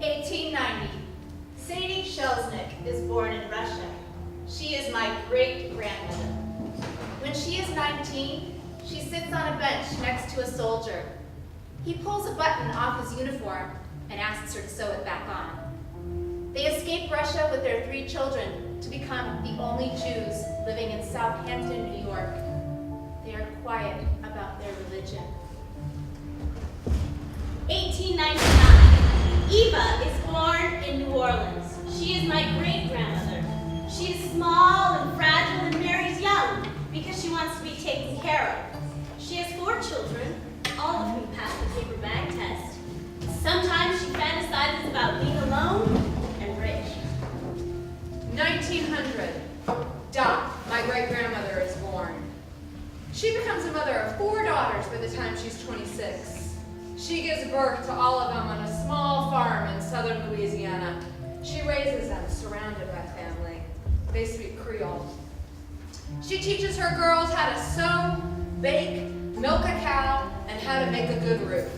1890. Sadie Shelsnick is born in Russia. She is my great-grandmother. When she is 19, she sits on a bench next to a soldier. He pulls a button off his uniform and asks her to sew it back on. They escape Russia with their 3 children to become the only Jews living in Southampton, New York. They are quiet about their religion. 1899. Eva is born in New Orleans. She is my great-grandmother. She is small and fragile and marries young because she wants to be taken care of. She has 4 children, all of whom pass the paper bag test. Sometimes she fantasizes about being alone and rich. 1900. Dot, my great-grandmother, is born. She becomes a mother of 4 daughters by the time she's 26. She gives birth to all of them on a small farm in southern Louisiana. She raises them surrounded by family. They speak Creole. She teaches her girls how to sew, bake, milk a cow, and how to make a good roux.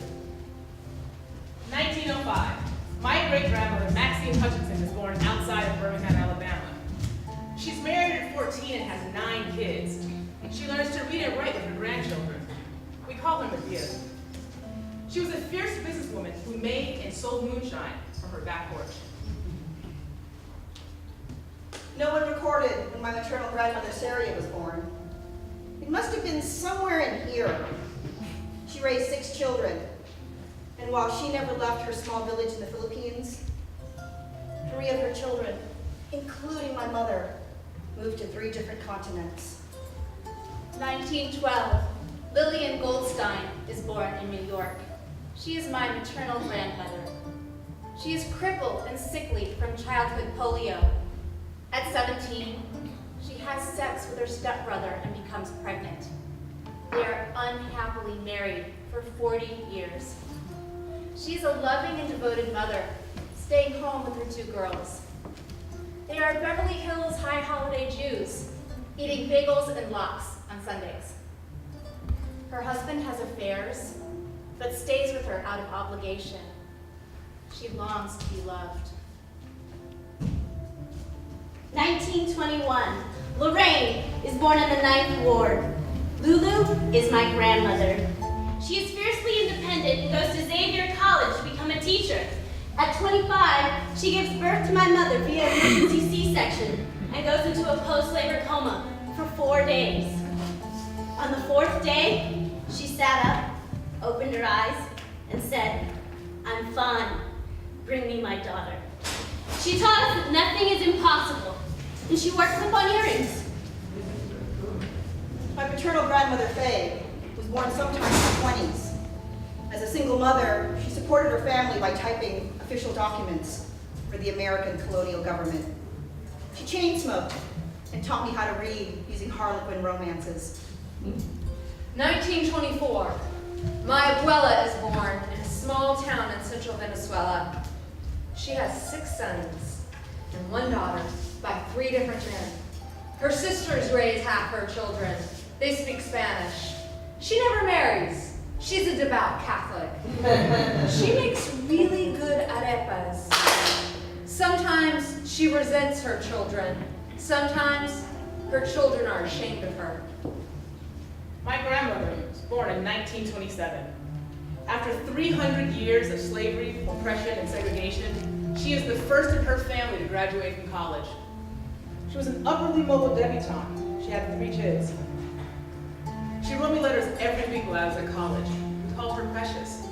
1905. My great-grandmother, Maxine Hutchinson, is born outside of Birmingham, Alabama. She's married at 14 and has 9 kids. She learns to read and write with her grandchildren. We call her Medea. She was a fierce businesswoman who made and sold moonshine from her back porch. No one recorded when my maternal grandmother Saria was born. It must have been somewhere in here. She raised 6 children, and while she never left her small village in the Philippines, 3 of her children, including my mother, moved to 3 different continents. 1912. Lillian Goldstein is born in New York. She is my maternal grandmother. She is crippled and sickly from childhood polio. At 17, she has sex with her stepbrother and becomes pregnant. They are unhappily married for 40 years. She's a loving and devoted mother, staying home with her 2 girls. They are Beverly Hills high holiday Jews, eating bagels and lox on Sundays. Her husband has affairs, but stays with her out of obligation. She longs to be loved. 1921. Lorraine is born in the 9th Ward. Lulu is my grandmother. She is fiercely independent and goes to Xavier College to become a teacher. At 25, she gives birth to my mother via emergency C-section and goes into a post-labor coma for 4 days. On the 4th day, she sat up, opened her eyes, and said, "I'm fine. Bring me my daughter." She taught us that nothing is impossible, and she works up on earrings. My paternal grandmother Faye was born sometime in her 20s. As a single mother, she supported her family by typing official documents for the American colonial government. She chain smoked and taught me how to read using Harlequin romances. 1924. My abuela is born in a small town in central Venezuela. She has 6 sons and 1 daughter by 3 different men. Her sisters raise half her children. They speak Spanish. She never marries. She's a devout Catholic. She makes really good arepas. Sometimes she resents her children. Sometimes her children are ashamed of her. My grandmother was born in 1927. After 300 years of slavery, oppression, and segregation, she is the first in her family to graduate from college. She was an upwardly mobile debutante. She had 3 kids. She wrote me letters every week while I was at college. We called her Precious.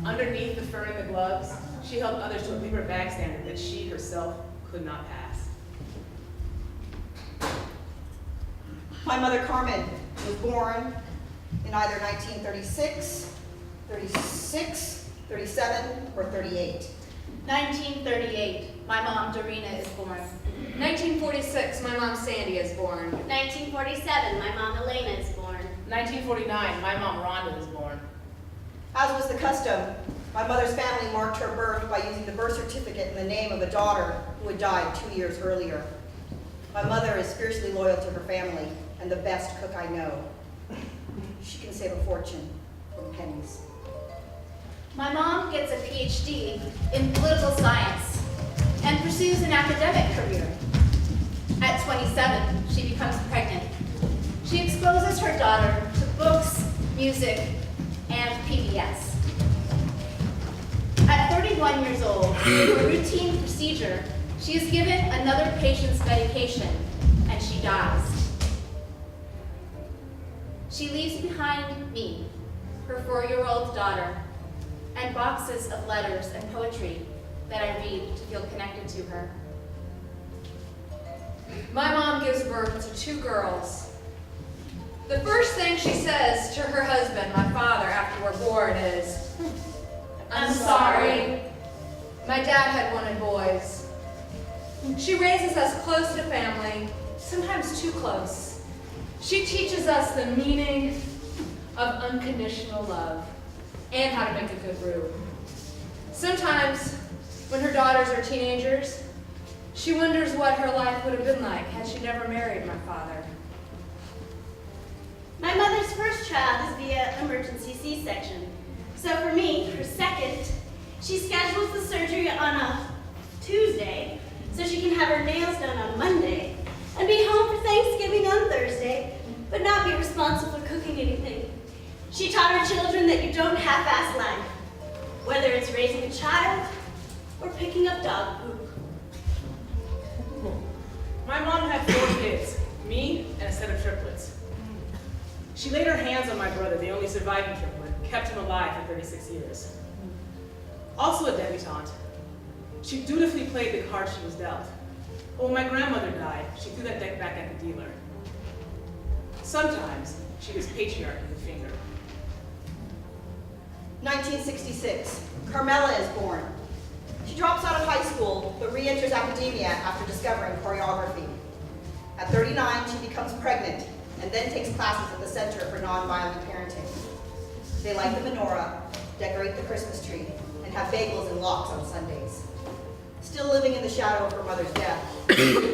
Underneath the fur and the gloves, she held others to a paper bag standard that she herself could not pass. My mother Carmen was born in either 1936, 36, 37, or 38. 1938. My mom Dorina is born. 1946. My mom Sandy is born. 1947. My mom Elena is born. 1949. My mom Rhonda was born. As was the custom, my mother's family marked her birth by using the birth certificate in the name of a daughter who had died 2 years earlier. My mother is fiercely loyal to her family and the best cook I know. She can save a fortune from pennies. My mom gets a PhD in political science and pursues an academic career. At 27, she becomes pregnant. She exposes her daughter to books, music, and PBS. At 31 years old, through a routine procedure, she is given another patient's medication, and she dies. She leaves behind me, her 4-year-old daughter, and boxes of letters and poetry that I read to feel connected to her. My mom gives birth to 2 girls. The first thing she says to her husband, my father, after we're born is, "I'm sorry." My dad had wanted boys. She raises us close to family, sometimes too close. She teaches us the meaning of unconditional love and how to make a good roux. Sometimes, when her daughters are teenagers, she wonders what her life would have been like had she never married my father. My mother's first child is via emergency C-section. So for me, her second, she schedules the surgery on a Tuesday so she can have her nails done on Monday and be home for Thanksgiving on Thursday, but not be responsible for cooking anything. She taught her children that you don't half-ass life, whether it's raising a child or picking up dog poop. My mom had 4 kids, me and a set of triplets. She laid her hands on my brother, the only surviving triplet, kept him alive for 36 years. Also a debutante, she dutifully played the card she was dealt. But when my grandmother died, she threw that deck back at the dealer. Sometimes she was patriarch with a finger. 1966, Carmela is born. She drops out of high school, but re-enters academia after discovering choreography. At 39, she becomes pregnant, and then takes classes at the Center for Nonviolent Parenting. They light the menorah, decorate the Christmas tree, and have bagels and lox on Sundays. Still living in the shadow of her mother's death,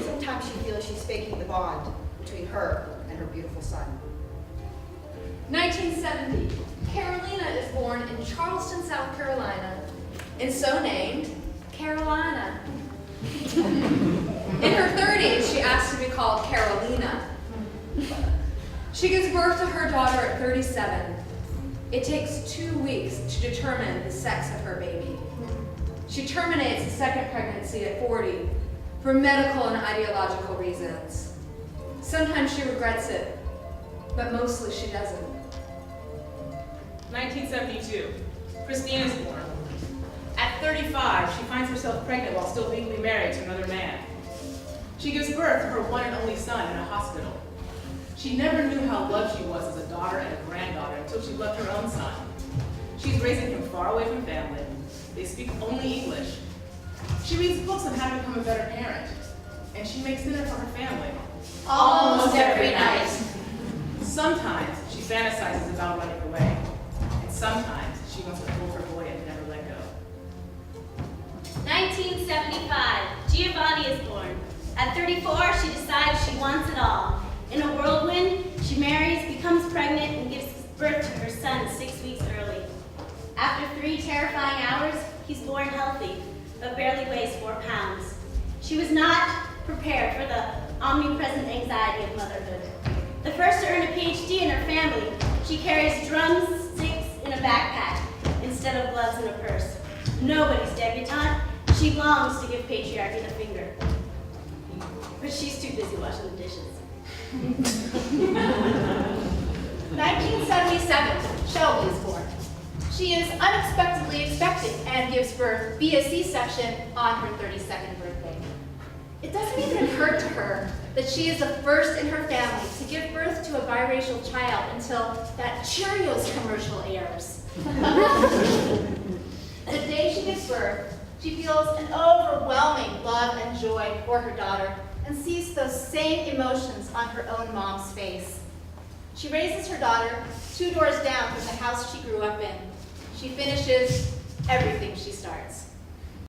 sometimes she feels she's faking the bond between her and her beautiful son. 1970, Carolina is born in Charleston, South Carolina, and so named Carolina. In her 30s, she asked to be called Carolina. She gives birth to her daughter at 37. It takes 2 weeks to determine the sex of her baby. She terminates the second pregnancy at 40 for medical and ideological reasons. Sometimes she regrets it, but mostly she doesn't. 1972, Christine is born. At 35, she finds herself pregnant while still legally married to another man. She gives birth to her one and only son in a hospital. She never knew how loved she was as a daughter and a granddaughter until she loved her own son. She's raising him far away from family. They speak only English. She reads books on how to become a better parent. And she makes dinner for her family. Almost every night. Sometimes she fantasizes about running away. And sometimes she wants to hold her boy and never let go. 1975, Giavanni is born. At 34, she decides she wants it all. In a whirlwind, she marries, becomes pregnant, and gives birth to her son 6 weeks early. After 3 terrifying hours, he's born healthy, but barely weighs 4 pounds. She was not prepared for the omnipresent anxiety of motherhood. The first to earn a PhD in her family, she carries drumsticks in a backpack instead of gloves in a purse. Nobody's debutante. She longs to give patriarchy the finger. But she's too busy washing the dishes. 1977, Shelby is born. She is unexpectedly expecting and gives birth via C-section on her 32nd birthday. It doesn't even occur to her that she is the first in her family to give birth to a biracial child until that Cheerios commercial airs. The day she gives birth, she feels an overwhelming love and joy for her daughter and sees those same emotions on her own mom's face. She raises her daughter 2 doors down from the house she grew up in. She finishes everything she starts.